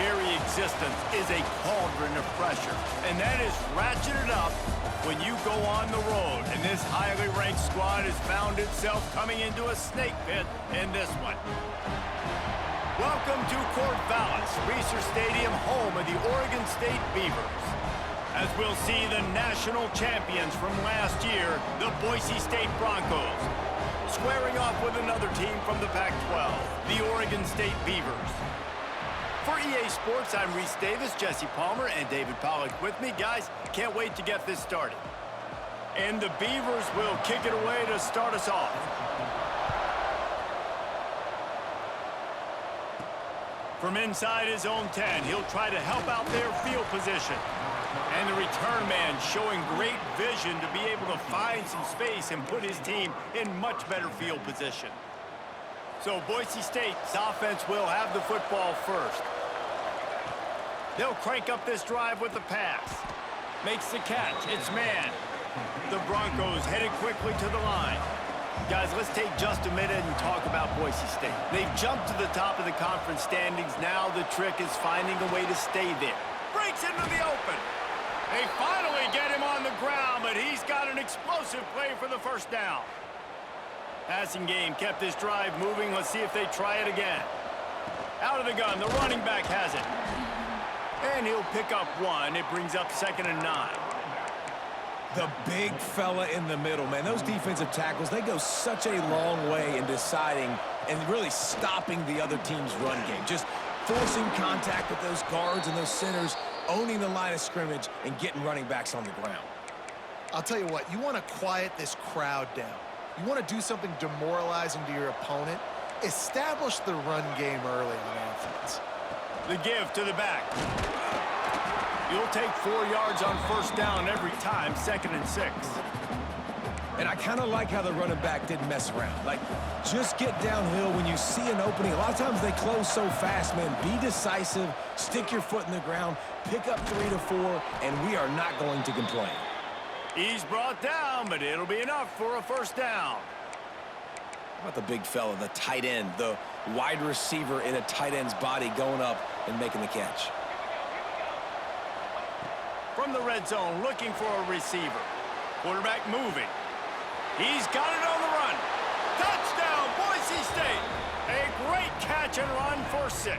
very existence is a cauldron of pressure, and that is ratcheted up when you go on the road. And this highly ranked squad has found itself coming into a snake pit in this one. Welcome to Corvallis, Reser Stadium, home of the Oregon State Beavers. As we'll see the national champions from last year, the Boise State Broncos, squaring off with another team from the Pac-12, the Oregon State Beavers. For EA Sports, I'm Reese Davis, Jesse Palmer, and David Pollack with me. Guys, can't wait to get this started. And the Beavers will kick it away to start us off. From inside his own 10, he'll try to help out their field position. And the return man showing great vision to be able to find some space and put his team in much better field position. So Boise State's offense will have the football first. They'll crank up this drive with the pass. Makes the catch. It's man. The Broncos headed quickly to the line. Guys, let's take just a minute and talk about Boise State. They've jumped to the top of the conference standings. Now the trick is finding a way to stay there. Breaks into the open. They finally get him on the ground, but he's got an explosive play for the first down. Passing game kept this drive moving. Let's see if they try it again. Out of the gun, the running back has it. And he'll pick up one. It brings up 2nd and 9. The big fella in the middle, man. Those defensive tackles, they go such a long way in deciding and really stopping the other team's run game. Just forcing contact with those guards and those centers, owning the line of scrimmage, and getting running backs on the ground. I'll tell you what, you want to quiet this crowd down. You want to do something demoralizing to your opponent. Establish the run game early on offense. The give to the back. You'll take 4 yards on first down every time, 2nd and 6. And I kind of like how the running back didn't mess around. Like, just get downhill when you see an opening. A lot of times they close so fast, man. Be decisive, stick your foot in the ground, pick up 3 to 4, and we are not going to complain. He's brought down, but it'll be enough for a first down. How about the big fella, the tight end, the wide receiver in a tight end's body going up and making the catch? From the red zone, looking for a receiver. Quarterback moving. He's got it on the run. Touchdown, Boise State. A great catch and run for 6.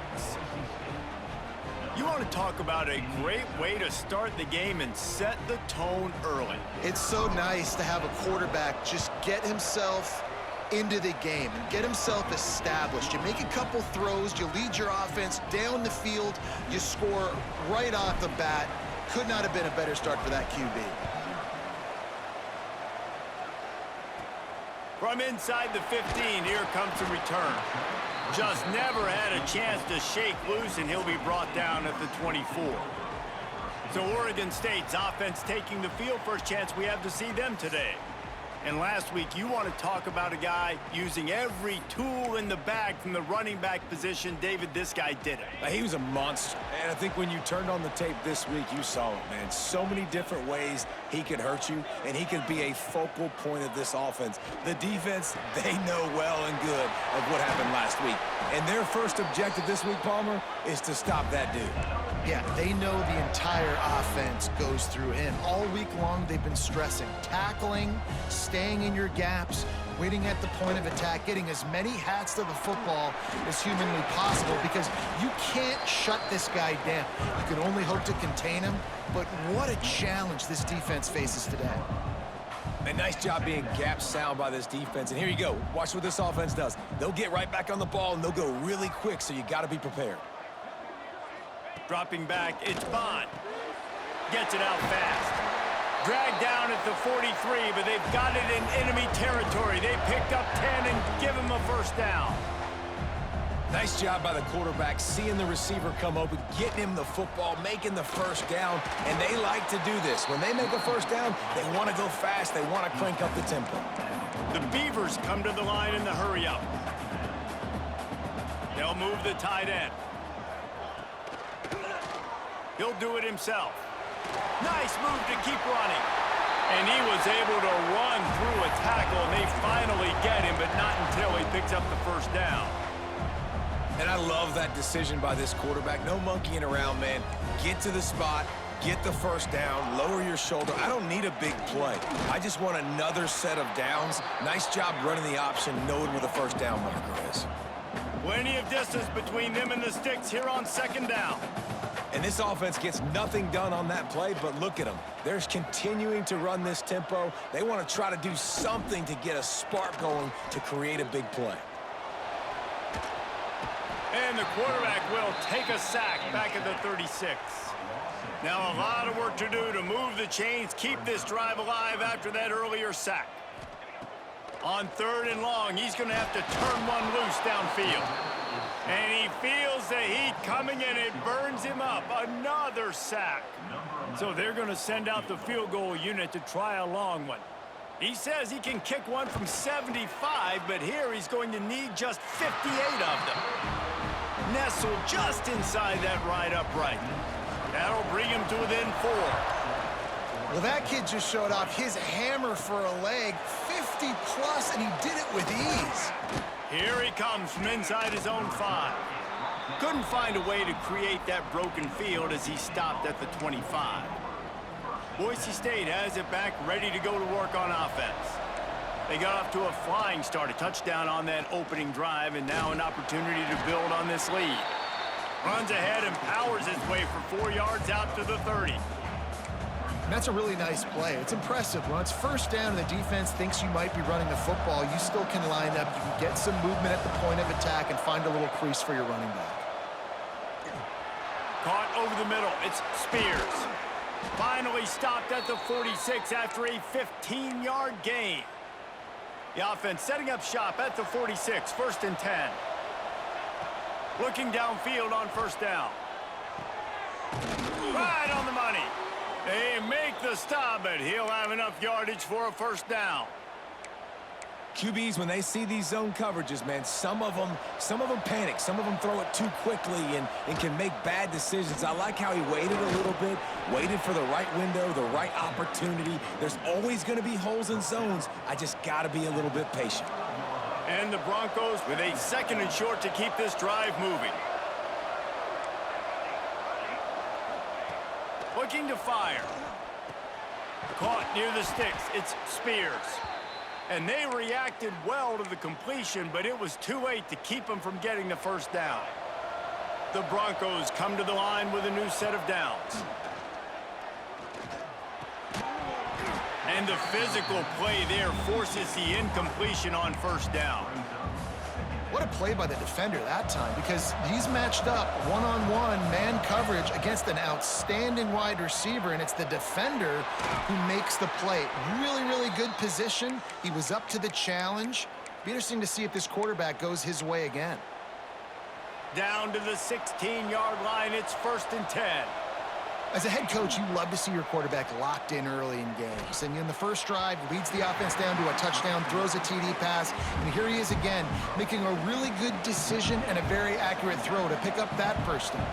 You want to talk about a great way to start the game and set the tone early. It's so nice to have a quarterback just get himself into the game and get himself established. You make a couple throws, you lead your offense down the field, you score right off the bat. Could not have been a better start for that QB. From inside the 15, here comes the return. Just never had a chance to shake loose, and he'll be brought down at the 24. So Oregon State's offense taking the field. First chance we have to see them today. And last week, you want to talk about a guy using every tool in the bag from the running back position. David, this guy did it. He was a monster. And I think when you turned on the tape this week, you saw it, man. So many different ways he could hurt you, and he could be a focal point of this offense. The defense, they know well and good of what happened last week. And their first objective this week, Palmer, is to stop that dude. Yeah, they know the entire offense goes through him. All week long, they've been stressing tackling, staying in your gaps, waiting at the point of attack, getting as many hats to the football as humanly possible, because you can't shut this guy down. You can only hope to contain him, but what a challenge this defense faces today. A nice job being gap sound by this defense. And here you go. Watch what this offense does. They'll get right back on the ball, and they'll go really quick, so you got to be prepared. Dropping back, it's Bond. Gets it out fast. Dragged down at the 43, but they've got it in enemy territory. They picked up 10 and give him a first down. Nice job by the quarterback, seeing the receiver come open, getting him the football, making the first down, and they like to do this. When they make a first down, they want to go fast. They want to crank up the tempo. The Beavers come to the line in the hurry-up. They'll move the tight end. He'll do it himself. Nice move to keep running. And he was able to run through a tackle, and they finally get him, but not until he picks up the first down. And I love that decision by this quarterback. No monkeying around, man. Get to the spot, get the first down, lower your shoulder. I don't need a big play. I just want another set of downs. Nice job running the option, knowing where the first down marker is. Plenty of distance between them and the sticks here on second down. And this offense gets nothing done on that play, but look at them. They're continuing to run this tempo. They want to try to do something to get a spark going to create a big play. And the quarterback will take a sack back at the 36. Now a lot of work to do to move the chains, keep this drive alive after that earlier sack. On 3rd and long, he's going to have to turn one loose downfield. And he feels the heat coming, and it burns him up. Another sack. So they're going to send out the field goal unit to try a long one. He says he can kick one from 75, but here he's going to need just 58 of them. Nestled just inside that right upright. That'll bring him to within 4. Well, that kid just showed off his hammer for a leg, 50+, and he did it with ease. Here he comes from inside his own 5. Couldn't find a way to create that broken field as he stopped at the 25. Boise State has it back, ready to go to work on offense. They got off to a flying start, a touchdown on that opening drive, and now an opportunity to build on this lead. Runs ahead and powers his way for 4 yards out to the 30. And that's a really nice play. It's impressive. When it's first down and the defense thinks you might be running the football, you still can line up. You can get some movement at the point of attack and find a little crease for your running back. Caught over the middle. It's Spears. Finally stopped at the 46 after a 15-yard gain. The offense setting up shop at the 46, 1st and 10. Looking downfield on 1st down. Right on the money. They make the stop, but he'll have enough yardage for a 1st down. QBs, when they see these zone coverages, man, some of them panic. Some of them throw it too quickly and can make bad decisions. I like how he waited a little bit, waited for the right window, the right opportunity. There's always going to be holes in zones. I just got to be a little bit patient. And the Broncos with a 2nd and short to keep this drive moving. Looking to fire. Caught near the sticks. It's Spears. And they reacted well to the completion, but it was too late to keep them from getting the 1st down. The Broncos come to the line with a new set of downs. And the physical play there forces the incompletion on 1st down. What a play by the defender that time, because he's matched up one-on-one man coverage against an outstanding wide receiver, and it's the defender who makes the play. Really, really good position. He was up to the challenge. Be interesting to see if this quarterback goes his way again. Down to the 16-yard line, it's 1st and 10. As a head coach, you love to see your quarterback locked in early in games. And in the first drive, leads the offense down to a touchdown, throws a TD pass, and here he is again, making a really good decision and a very accurate throw to pick up that 1st down.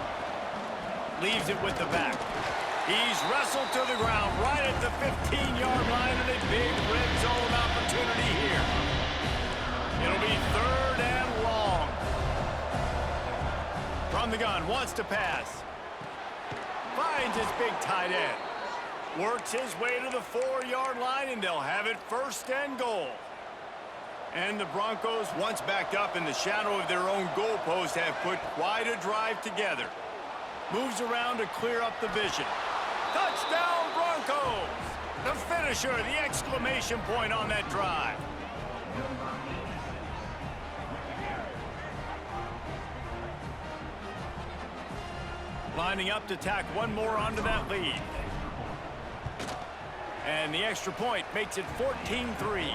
Leaves it with the back. He's wrestled to the ground right at the 15-yard line, and a big red zone opportunity here. It'll be 3rd and long. From the gun, wants to pass. Finds his big tight end. Works his way to the 4-yard line, and they'll have it 1st and goal. And the Broncos, once backed up in the shadow of their own goalpost, have put quite a drive together. Moves around to clear up the vision. Touchdown, Broncos! The finisher, the exclamation point on that drive. Lining up to tack one more onto that lead. And the extra point makes it 14-3.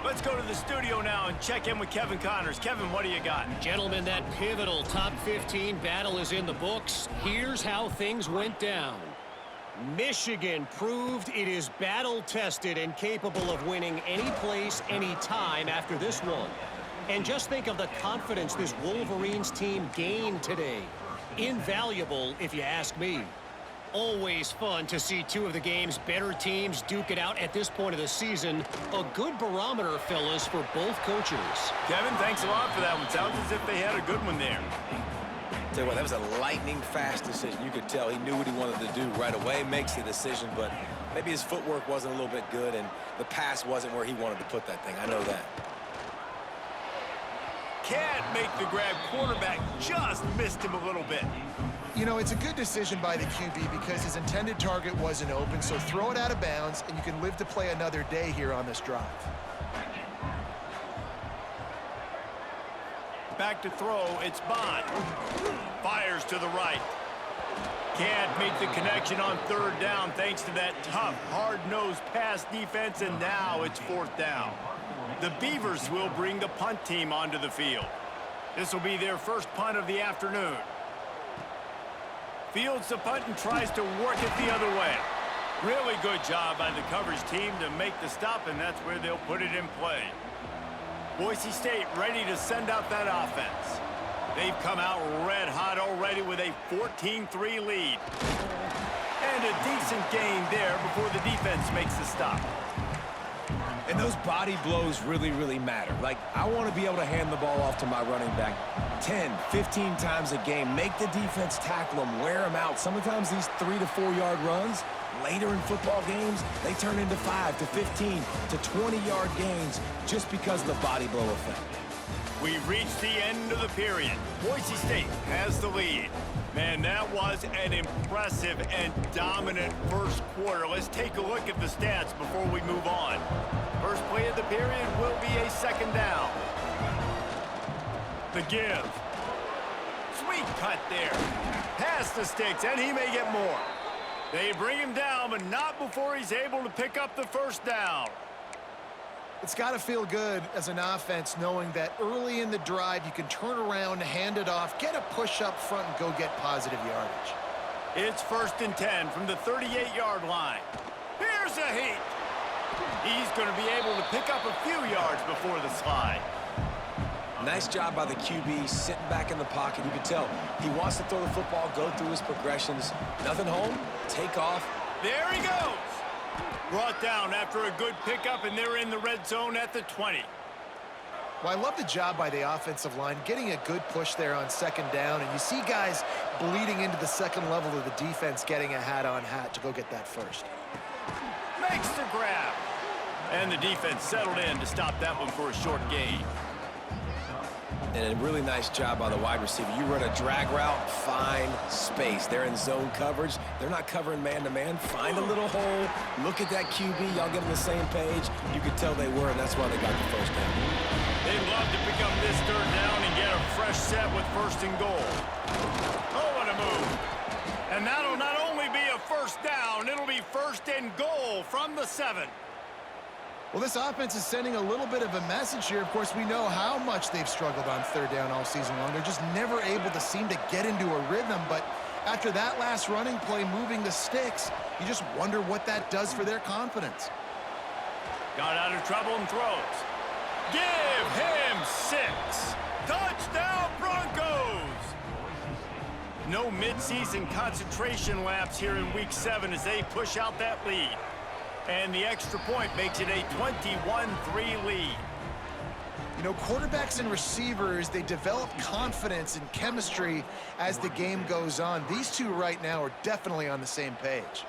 Let's go to the studio now and check in with Kevin Connors. Kevin, what do you got? Gentlemen, that pivotal top 15 battle is in the books. Here's how things went down. Michigan proved it is battle-tested and capable of winning any place, any time after this one. And just think of the confidence this Wolverines team gained today. Invaluable, if you ask me. Always fun to see two of the game's better teams duke it out at this point of the season. A good barometer, fellas, for both coaches. Kevin, thanks a lot for that one. Sounds as if they had a good one there. Tell you what, that was a lightning-fast decision. You could tell he knew what he wanted to do right away, makes the decision, but maybe his footwork wasn't a little bit good, and the pass wasn't where he wanted to put that thing. I know that. Can't make the grab. Quarterback just missed him a little bit. You know, it's a good decision by the QB because his intended target wasn't open, so throw it out of bounds, and you can live to play another day here on this drive. Back to throw, it's Bond. Fires to the right. Can't make the connection on third down thanks to that tough, hard-nosed pass defense, and now it's fourth down. The Beavers will bring the punt team onto the field. This will be their first punt of the afternoon. Fields the punt and tries to work it the other way. Really good job by the coverage team to make the stop, and that's where they'll put it in play. Boise State ready to send out that offense. They've come out red hot already with a 14-3 lead. And a decent gain there before the defense makes the stop. And those body blows really, really matter. Like, I want to be able to hand the ball off to my running back 10, 15 times a game. Make the defense tackle them, wear them out. Sometimes these 3 to 4 yard runs, later in football games, they turn into 5 to 15 to 20-yard gains just because of the body blow effect. We've reached the end of the period. Boise State has the lead. Man, that was an impressive and dominant first quarter. Let's take a look at the stats before we move on. First play of the period will be a second down. The give. Sweet cut there. Past the sticks, and he may get more. They bring him down, but not before he's able to pick up the first down. It's got to feel good as an offense knowing that early in the drive you can turn around, hand it off, get a push up front, and go get positive yardage. It's 1st and 10 from the 38-yard line. Here's a heat. He's going to be able to pick up a few yards before the slide. Nice job by the QB sitting back in the pocket. You can tell he wants to throw the football, go through his progressions. Nothing home, take off. There he goes. Brought down after a good pickup, and they're in the red zone at the 20. Well, I love the job by the offensive line, getting a good push there on second down, and you see guys bleeding into the second level of the defense getting a hat-on-hat to go get that first. Makes the grab. And the defense settled in to stop that one for a short gain. And a really nice job by the wide receiver. You run a drag route, find space. They're in zone coverage. They're not covering man-to-man. Find a little hole. Look at that QB. Y'all get on the same page. You could tell they were, and that's why they got the first down. They'd love to pick up this third down and get a fresh set with 1st and goal. Oh, what a move. And that'll not only be a first down, it'll be 1st and goal from the 7. Well, this offense is sending a little bit of a message here. Of course, we know how much they've struggled on third down all season long. They're just never able to seem to get into a rhythm. But after that last running play, moving the sticks, you just wonder what that does for their confidence. Got out of trouble and throws. Give him 6. Touchdown, Broncos! No midseason concentration laps here in Week 7 as they push out that lead. And the extra point makes it a 21-3 lead. You know, quarterbacks and receivers, they develop confidence and chemistry as the game goes on. These two right now are definitely on the same page.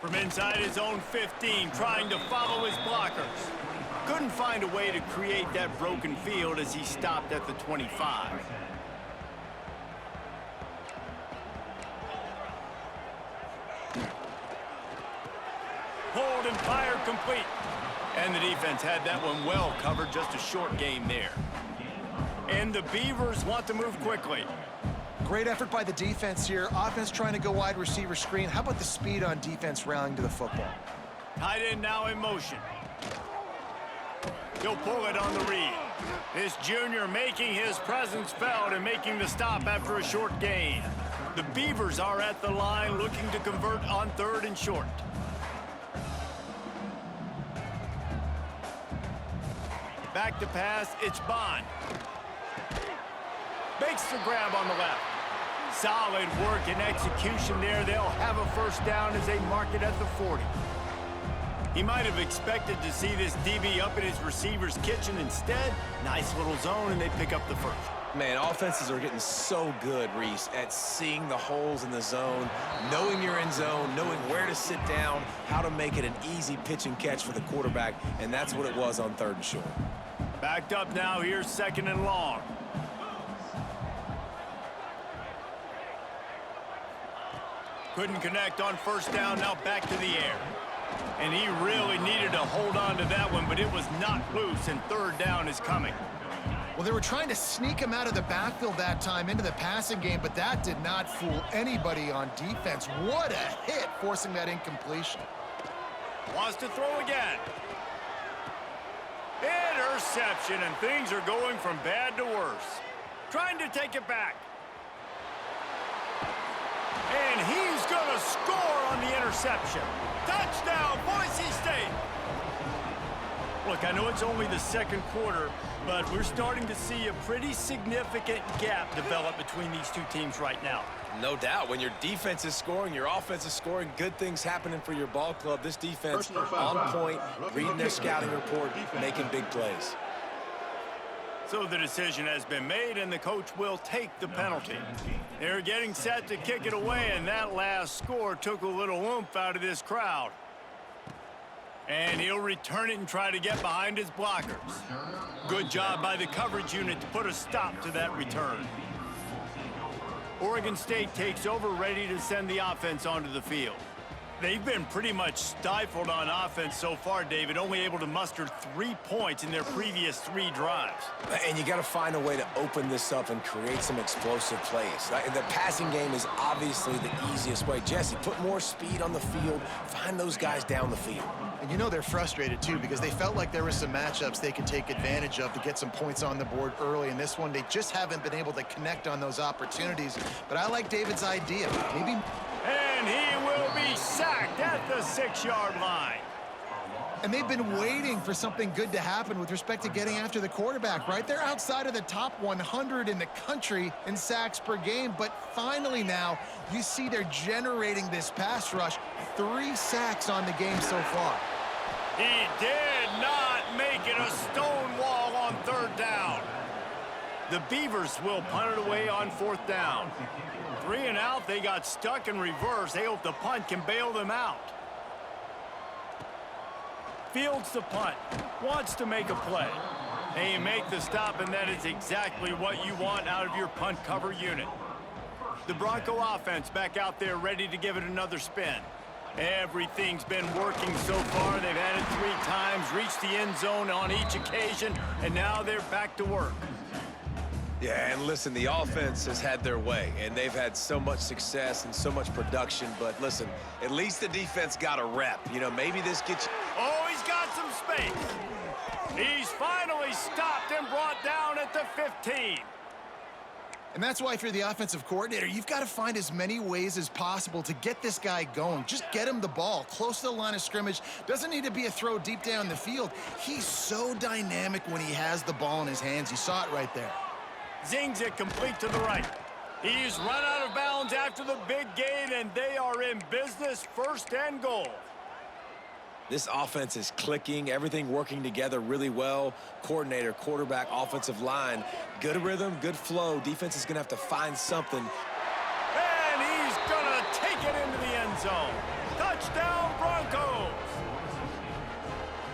From inside his own 15, trying to follow his blockers. Couldn't find a way to create that broken field as he stopped at the 25. Hold and fire complete. And the defense had that one well covered, just a short game there. And the Beavers want to move quickly. Great effort by the defense here. Offense trying to go wide receiver screen. How about the speed on defense rallying to the football? Tight end now in motion. He'll pull it on the read. This junior making his presence felt and making the stop after a short gain. The Beavers are at the line looking to convert on 3rd and short. Back to pass, it's Bond. Makes the grab on the left. Solid work and execution there. They'll have a first down as they mark it at the 40. He might have expected to see this DB up in his receiver's kitchen. Instead, nice little zone, and they pick up the first. Man, offenses are getting so good, Reese, at seeing the holes in the zone, knowing you're in zone, knowing where to sit down, how to make it an easy pitch and catch for the quarterback, and that's what it was on 3rd and short. Backed up now, here's 2nd and long. Couldn't connect on first down, now back to the air. And he really needed to hold on to that one, but it was not loose, and 3rd down is coming. Well, they were trying to sneak him out of the backfield that time into the passing game, but that did not fool anybody on defense. What a hit, forcing that incompletion. Wants to throw again. Interception, and things are going from bad to worse. Trying to take it back. And he's going to score on the interception. Touchdown, Boise State. Look, I know it's only the 2nd quarter, but we're starting to see a pretty significant gap develop between these two teams right now. No doubt. When your defense is scoring, your offense is scoring, good things happening for your ball club. This defense on point, reading their scouting report, making big plays. So the decision has been made, and the coach will take the penalty. They're getting set to kick it away, and that last score took a little oomph out of this crowd. And he'll return it and try to get behind his blockers. Good job by the coverage unit to put a stop to that return. Oregon State takes over, ready to send the offense onto the field. They've been pretty much stifled on offense so far, David, only able to muster 3 points in their previous 3 drives. And you got to find a way to open this up and create some explosive plays. The passing game is obviously the easiest way. Jesse, put more speed on the field, find those guys down the field. And you know they're frustrated, too, because they felt like there were some matchups they could take advantage of to get some points on the board early. In this one, they just haven't been able to connect on those opportunities. But I like David's idea. Maybe... And he will be sacked at the 6-yard line. And they've been waiting for something good to happen with respect to getting after the quarterback, right? They're outside of the top 100 in the country in sacks per game, but finally now you see they're generating this pass rush. 3 sacks on the game so far. He did not make it a stone wall on 3rd down. The Beavers will punt it away on 4th down. 3 and out, they got stuck in reverse. They hope the punt can bail them out. Fields the punt, wants to make a play. They make the stop, and that is exactly what you want out of your punt cover unit. The Bronco offense back out there ready to give it another spin. Everything's been working so far. They've had it 3 times, reached the end zone on each occasion, and now they're back to work. Yeah, and listen, the offense has had their way, and they've had so much success and so much production. But listen, at least the defense got a rep. You know, maybe this gets you... Oh, he's got some space. He's finally stopped and brought down at the 15. And that's why if you're the offensive coordinator, you've got to find as many ways as possible to get this guy going. Just get him the ball close to the line of scrimmage. Doesn't need to be a throw deep down the field. He's so dynamic when he has the ball in his hands. You saw it right there. Zings it complete to the right. He's run out of bounds after the big gain, and they are in business, 1st and goal. This offense is clicking, everything working together really well. Coordinator, quarterback, offensive line, good rhythm, good flow. Defense is going to have to find something. And he's going to take it into the end zone. Touchdown, Broncos!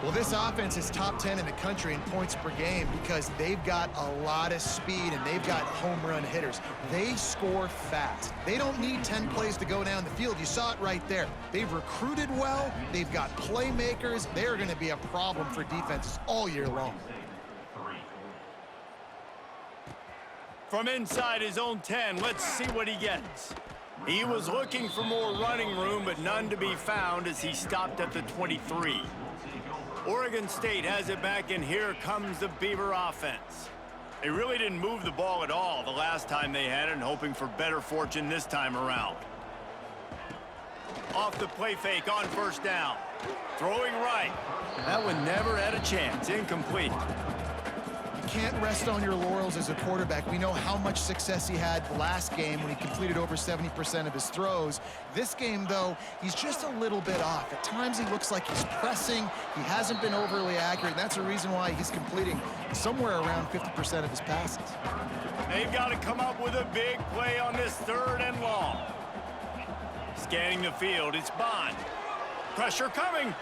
Well, this offense is top 10 in the country in points per game because they've got a lot of speed and they've got home run hitters. They score fast. They don't need 10 plays to go down the field. You saw it right there. They've recruited well. They've got playmakers. They're going to be a problem for defenses all year long. From inside his own 10, let's see what he gets. He was looking for more running room, but none to be found as he stopped at the 23. Oregon State has it back, and here comes the Beaver offense. They really didn't move the ball at all the last time they had it, and hoping for better fortune this time around. Off the play fake on 1st down. Throwing right. That one never had a chance. Incomplete. can't rest on your laurels as a quarterback. We know how much success he had last game when he completed over 70% of his throws. This game, though, he's just a little bit off. At times, he looks like he's pressing. He hasn't been overly accurate, and that's a reason why he's completing somewhere around 50% of his passes. They've got to come up with a big play on this 3rd and long. Scanning the field, it's Bond. Pressure coming.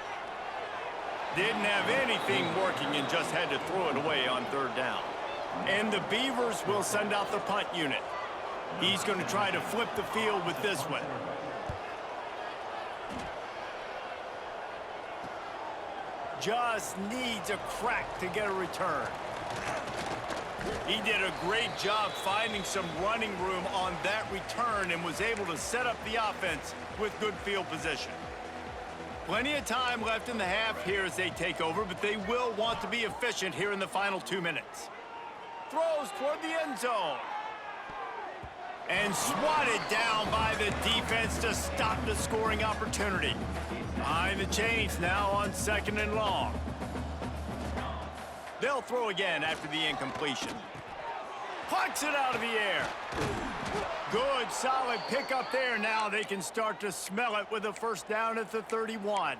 Didn't have anything working and just had to throw it away on 3rd down. And the Beavers will send out the punt unit. He's going to try to flip the field with this one. Just needs a crack to get a return. He did a great job finding some running room on that return and was able to set up the offense with good field position. Plenty of time left in the half here as they take over, but they will want to be efficient here in the final 2 minutes. Throws toward the end zone. And swatted down by the defense to stop the scoring opportunity. Behind the chains now on 2nd and long. They'll throw again after the incompletion. Plucks it out of the air. Good, solid pickup there. Now they can start to smell it with a 1st down at the 31.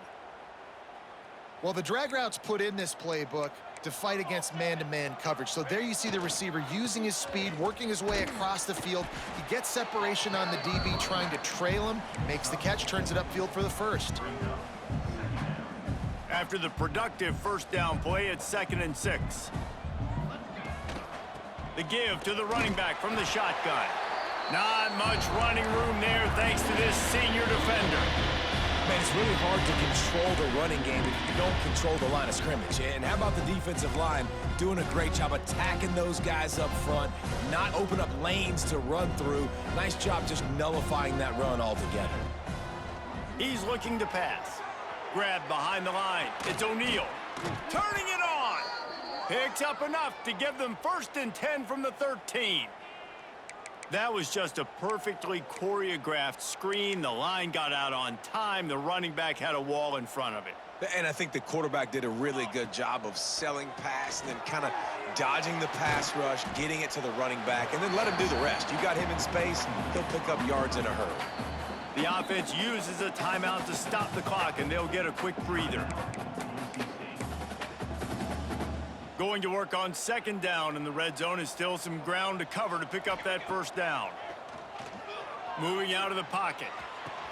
Well, the drag routes put in this playbook to fight against man-to-man coverage. So there you see the receiver using his speed, working his way across the field. He gets separation on the DB, trying to trail him, makes the catch, turns it upfield for the 1st. After the productive 1st down play, it's 2nd and 6. The give to the running back from the shotgun. Not much running room there thanks to this senior defender. Man, it's really hard to control the running game if you don't control the line of scrimmage. And how about the defensive line doing a great job attacking those guys up front, not open up lanes to run through. Nice job just nullifying that run altogether. He's looking to pass. Grabbed behind the line. It's O'Neal. Turning it on. Picks up enough to give them 1st and 10 from the 13. That was just a perfectly choreographed screen. The line got out on time. The running back had a wall in front of it. And I think the quarterback did a really good job of selling pass and then kind of dodging the pass rush, getting it to the running back, and then let him do the rest. You got him in space, he'll pick up yards in a hurry. The offense uses a timeout to stop the clock, and they'll get a quick breather. Going to work on 2nd down, and the red zone is still some ground to cover to pick up that 1st down. Moving out of the pocket.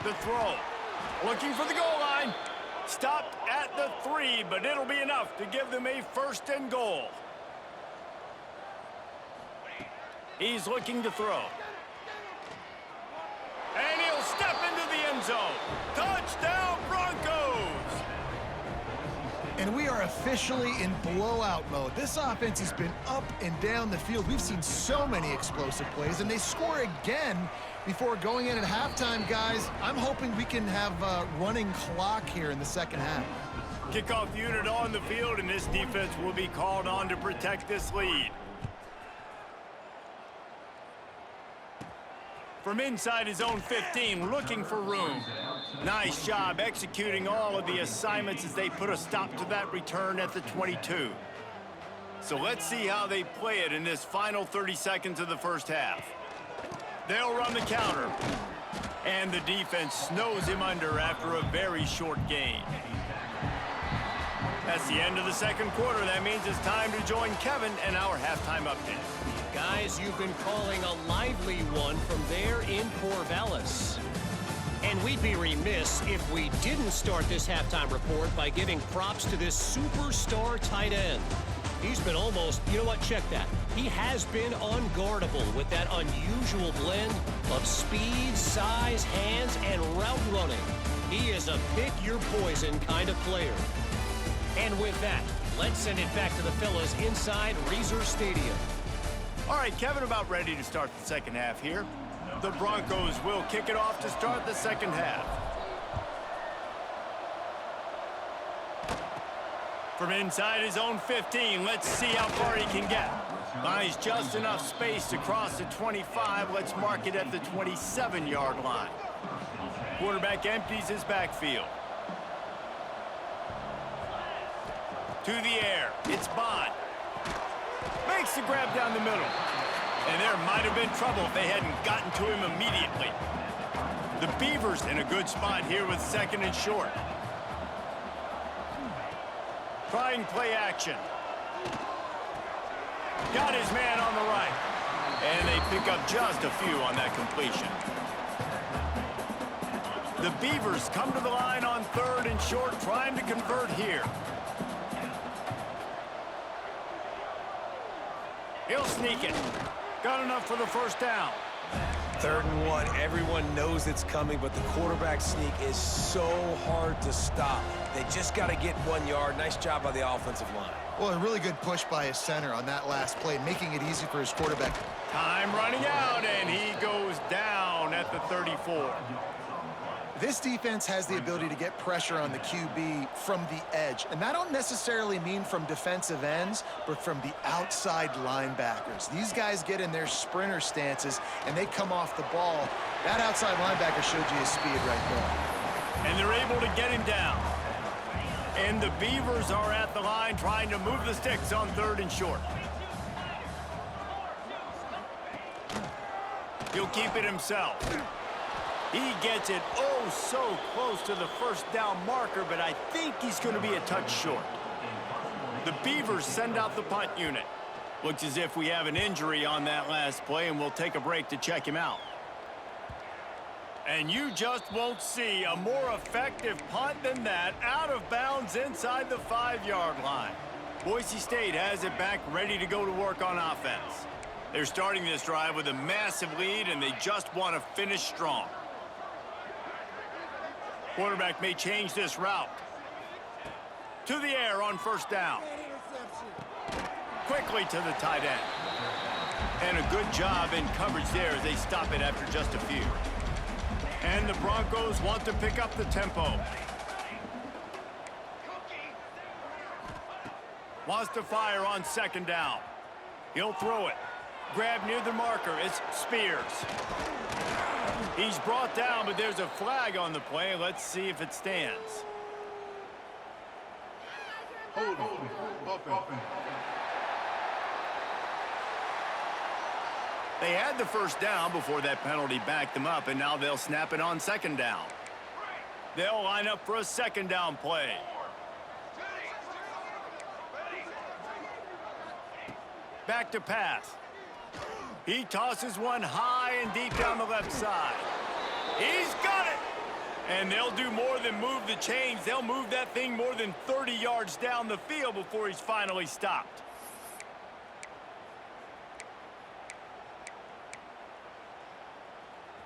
The throw. Looking for the goal line. Stopped at the 3, but it'll be enough to give them a 1st and goal. He's looking to throw. And he'll step into the end zone. Touchdown, Broncos! And we are officially in blowout mode. This offense has been up and down the field. We've seen so many explosive plays, and they score again before going in at halftime, guys. I'm hoping we can have a running clock here in the 2nd half. Kickoff unit on the field, and this defense will be called on to protect this lead. From inside his own 15, looking for room. Nice job executing all of the assignments as they put a stop to that return at the 22. So let's see how they play it in this final 30 seconds of the 1st half. They'll run the counter. And the defense snows him under after a very short gain. That's the end of the 2nd quarter. That means it's time to join Kevin and our halftime update. Guys, you've been calling a lively one from there in Corvallis. And we'd be remiss if we didn't start this halftime report by giving props to this superstar tight end. He's been almost, you know what, check that. He has been unguardable with that unusual blend of speed, size, hands, and route running. He is a pick-your-poison kind of player. And with that, let's send it back to the fellas inside Reser Stadium. All right, Kevin, about ready to start the 2nd half here. The Broncos will kick it off to start the 2nd half. From inside his own 15, let's see how far he can get. Buys just enough space to cross the 25. Let's mark it at the 27-yard line. Quarterback empties his backfield. To the air, it's Bond. Makes the grab down the middle. And there might have been trouble if they hadn't gotten to him immediately. The Beavers in a good spot here with 2nd and short. Trying play action. Got his man on the right. And they pick up just a few on that completion. The Beavers come to the line on 3rd and short, trying to convert here. He'll sneak it. Got enough for the first down. 3rd and 1. Everyone knows it's coming, but the quarterback sneak is so hard to stop. They just got to get 1 yard. Nice job by the offensive line. Well, a really good push by his center on that last play, making it easy for his quarterback. Time running out, and he goes down at the 34. This defense has the ability to get pressure on the QB from the edge. And that don't necessarily mean from defensive ends, but from the outside linebackers. These guys get in their sprinter stances, and they come off the ball. That outside linebacker showed you his speed right there. And they're able to get him down. And the Beavers are at the line trying to move the sticks on 3rd and short. He'll keep it himself. He gets it oh so close to the first down marker, but I think he's going to be a touch short. The Beavers send out the punt unit. Looks as if we have an injury on that last play, and we'll take a break to check him out. And you just won't see a more effective punt than that, out of bounds inside the 5-yard line. Boise State has it back, ready to go to work on offense. They're starting this drive with a massive lead, and they just want to finish strong. Quarterback may change this route. To the air on first down. Quickly to the tight end. And a good job in coverage there as they stop it after just a few. And the Broncos want to pick up the tempo. Wants to fire on 2nd down. He'll throw it. Grab near the marker. It's Spears. He's brought down, but there's a flag on the play. Let's see if it stands. They had the first down before that penalty backed them up, and now they'll snap it on 2nd down. They'll line up for a 2nd down play. Back to pass. He tosses one high and deep down the left side. He's got it! And they'll do more than move the chains. They'll move that thing more than 30 yards down the field before he's finally stopped.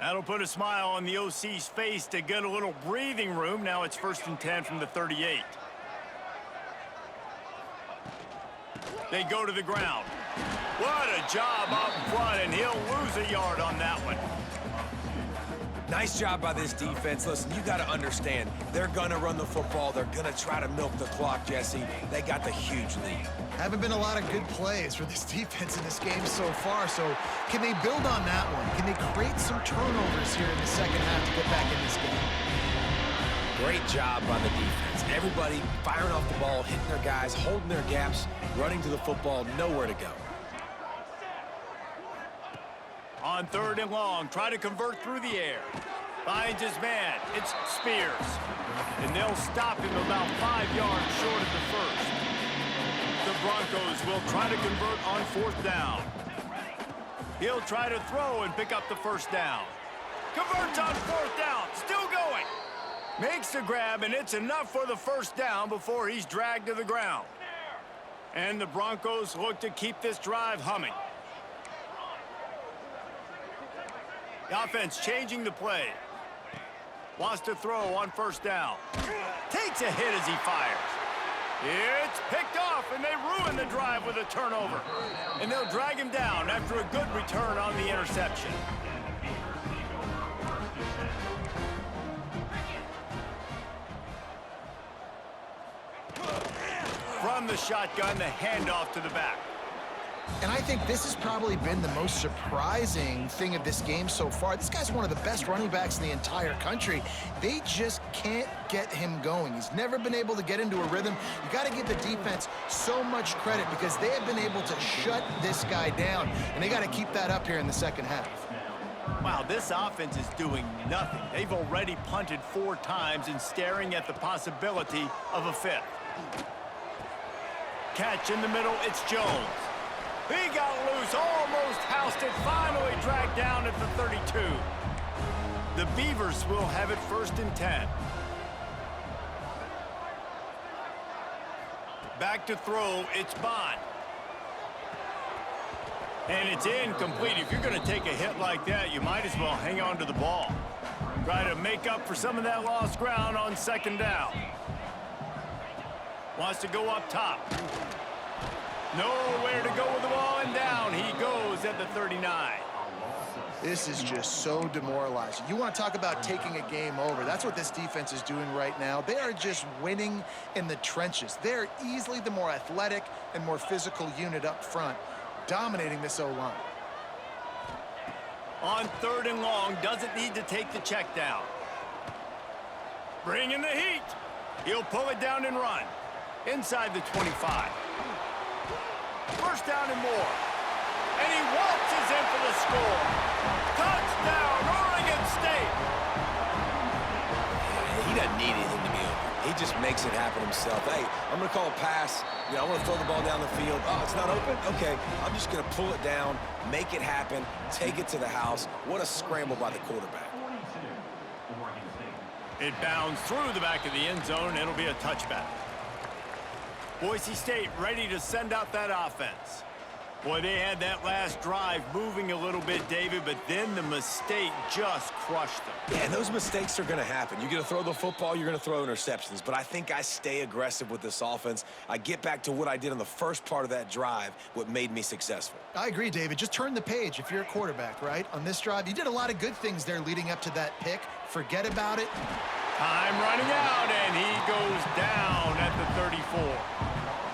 That'll put a smile on the OC's face to get a little breathing room. Now it's 1st and 10 from the 38. They go to the ground. What a job up front, and he'll lose a yard on that one. Nice job by this defense. Listen, you got to understand, they're going to run the football. They're going to try to milk the clock, Jesse. They got the huge lead. Haven't been a lot of good plays for this defense in this game so far, so can they build on that one? Can they create some turnovers here in the second half to get back in this game? Great job by the defense. Everybody firing off the ball, hitting their guys, holding their gaps, running to the football, nowhere to go. On 3rd and long, try to convert through the air. Finds his man. It's Spears. And they'll stop him about 5 yards short of the first. The Broncos will try to convert on 4th down. He'll try to throw and pick up the first down. Converts on 4th down. Still going. Makes the grab, and it's enough for the first down before he's dragged to the ground. And the Broncos look to keep this drive humming. The offense changing the play. Wants to throw on 1st down. Takes a hit as he fires. It's picked off, and they ruin the drive with a turnover. And they'll drag him down after a good return on the interception. From the shotgun, the handoff to the back. And I think this has probably been the most surprising thing of this game so far. This guy's one of the best running backs in the entire country. They just can't get him going. He's never been able to get into a rhythm. You got to give the defense so much credit because they have been able to shut this guy down, and they got to keep that up here in the second half. Wow, this offense is doing nothing. They've already punted 4 times and staring at the possibility of a 5th. Catch in the middle, it's Jones. He got loose, almost housed it, finally dragged down at the 32. The Beavers will have it 1st and 10. Back to throw, it's Bond. And it's incomplete. If you're going to take a hit like that, you might as well hang on to the ball. Try to make up for some of that lost ground on 2nd down. Wants to go up top. Nowhere to go with the ball, and down he goes at the 39. This is just so demoralizing. You want to talk about taking a game over. That's what this defense is doing right now. They are just winning in the trenches. They're easily the more athletic and more physical unit up front, dominating this O-line. On 3rd and long, doesn't need to take the check down. Bring in the heat. He'll pull it down and run. Inside the 25. 1st down and more. And he waltzes in for the score. Touchdown, Oregon State. He doesn't need anything to be open. He just makes it happen himself. Hey, I'm going to call a pass. You know, I want to throw the ball down the field. Oh, it's not open? Okay, I'm just going to pull it down, make it happen, take it to the house. What a scramble by the quarterback. It bounds through the back of the end zone. It'll be a touchback. Boise State ready to send out that offense. Boy, they had that last drive moving a little bit, David, but then the mistake just crushed them. Yeah, and those mistakes are going to happen. You're going to throw the football, you're going to throw interceptions. But I think I stay aggressive with this offense. I get back to what I did on the first part of that drive, what made me successful. I agree, David. Just turn the page if you're a quarterback, right? On this drive, you did a lot of good things there leading up to that pick. Forget about it. Time running out, and he goes down at the 34.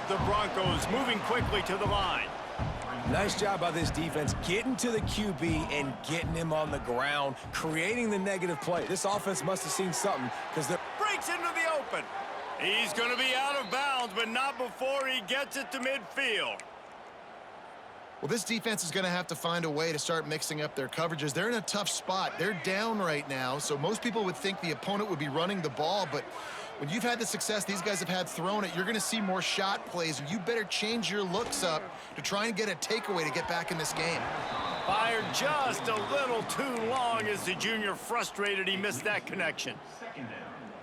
The Broncos moving quickly to the line. Nice job by this defense getting to the QB and getting him on the ground, creating the negative play. This offense must have seen something because they're... Breaks into the open. He's going to be out of bounds, but not before he gets it to midfield. Well, this defense is going to have to find a way to start mixing up their coverages. They're in a tough spot. They're down right now, so most people would think the opponent would be running the ball, but when you've had the success these guys have had throwing it, you're going to see more shot plays, and you better change your looks up to try and get a takeaway to get back in this game. Fired just a little too long as the junior frustrated he missed that connection.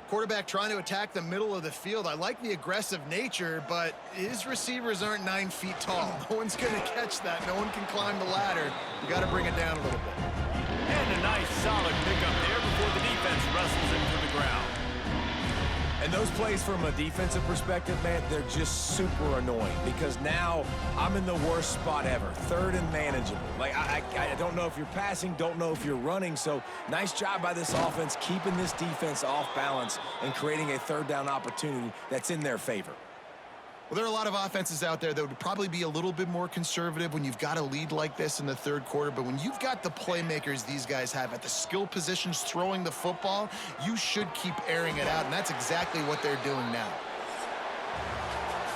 Quarterback trying to attack the middle of the field. I like the aggressive nature, but his receivers aren't 9 feet tall. No one's going to catch that. No one can climb the ladder. You got to bring it down a little bit. And a nice solid pickup there before the defense wrestles him to the ground. And those plays from a defensive perspective, man, they're just super annoying because now I'm in the worst spot ever, 3rd and manageable. Like, I don't know if you're passing, don't know if you're running, so nice job by this offense keeping this defense off balance and creating a 3rd down opportunity that's in their favor. Well, there are a lot of offenses out there that would probably be a little bit more conservative when you've got a lead like this in the 3rd quarter, but when you've got the playmakers these guys have at the skill positions throwing the football, you should keep airing it out, and that's exactly what they're doing now.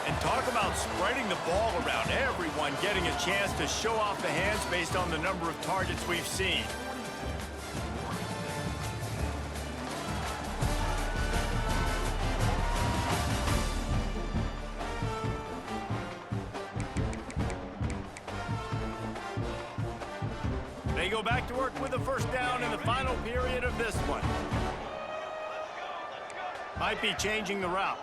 And talk about spreading the ball around, everyone getting a chance to show off the hands based on the number of targets we've seen. They go back to work with a 1st down in the final period of this one. Might be changing the route.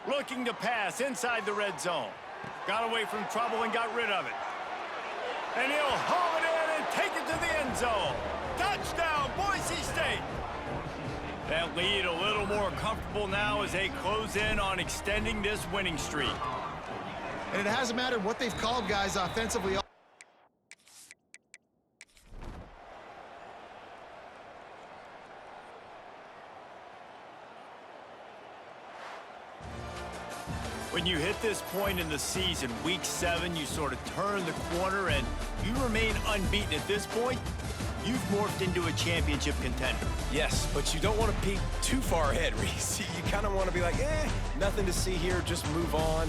Looking to pass inside the red zone. Got away from trouble and got rid of it. And he'll haul it in and take it to the end zone. Touchdown, Boise State. That lead a little more comfortable now as they close in on extending this winning streak. And it hasn't mattered what they've called, guys, offensively. When you hit this point in the season, week 7, you sort of turn the corner and you remain unbeaten at this point. You've morphed into a championship contender. Yes, but you don't want to peek too far ahead, Reese. You kind of want to be like, nothing to see here, just move on.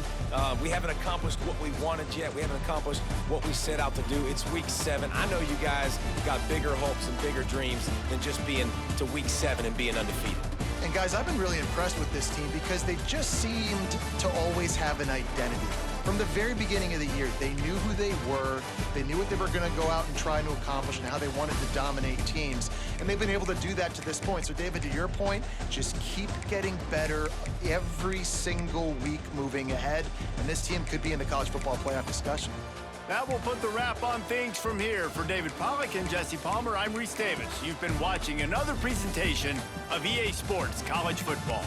We haven't accomplished what we wanted yet. We haven't accomplished what we set out to do. It's week 7. I know you guys got bigger hopes and bigger dreams than just being to week 7 and being undefeated. And guys, I've been really impressed with this team because they just seemed to always have an identity. From the very beginning of the year, they knew who they were, they knew what they were going to go out and try to accomplish and how they wanted to dominate teams. And they've been able to do that to this point. So David, to your point, just keep getting better every single week moving ahead. And this team could be in the college football playoff discussion. That will put the wrap on things from here. For David Pollack and Jesse Palmer, I'm Reese Davis. You've been watching another presentation of EA Sports College Football.